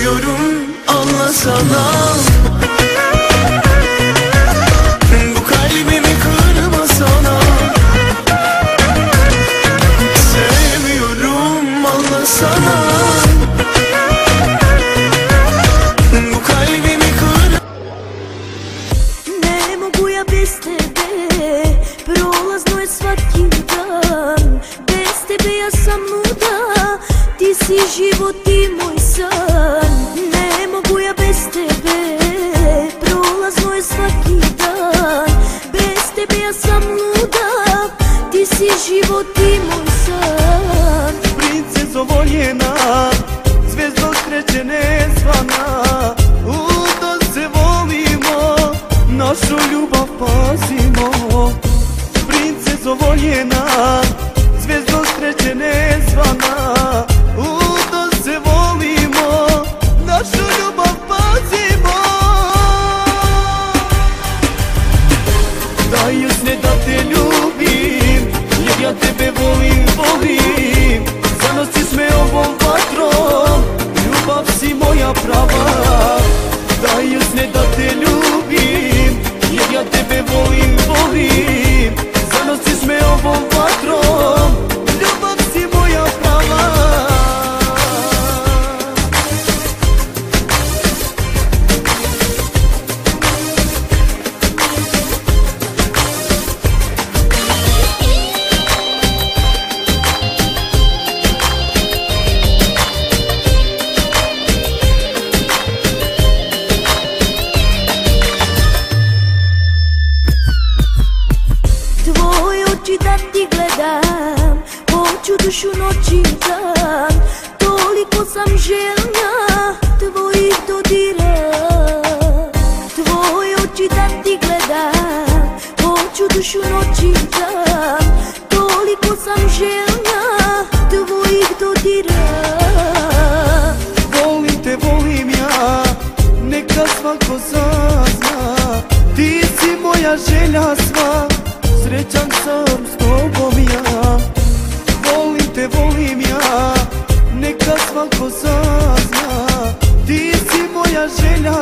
Sevmiyorum, anlasana. Bu kalbimi kırmasana. Sevmiyorum, anlasana. Bu kalbimi kır. Ne mogu ja bez tebe, prolazno je svaki dan. Bez tebe ja sam nuda, ti si život i moj san. Ne mogu ja bez tebe, prolazno je svaki dan. Bez tebe ja sam nuda, ti si život i moj san. Princezo voljena, zvezdo sreće nezvana, da se volimo, našu ljubav pazimo. Princezo voljena, zvezdo sreće nezvana, da se volimo, našu ljubav pazimo. Daj usne da te ljubim, jer ja tebe volim, volim. Zanosiš me ovom vatrom, ljubav si moja prava. Daj usne da te ljubim, jer ja tebe volim, volim. Zanosiš me ovom vatrom, ljubav si moja prava. Tvoje oči da ti gledam, hoću dušu noć i dan. Toliko sam željna tvojih dodira. Tvoje oči da ti gledam, hoću dušu noć i dan. Toliko sam željna tvojih dodira. Volim te, volim ja, neka svako sazna. Ti si moja želja sva, srećan sam s tobom ja. Volim te, volim ja, neka svako sazna. Ti si moja želja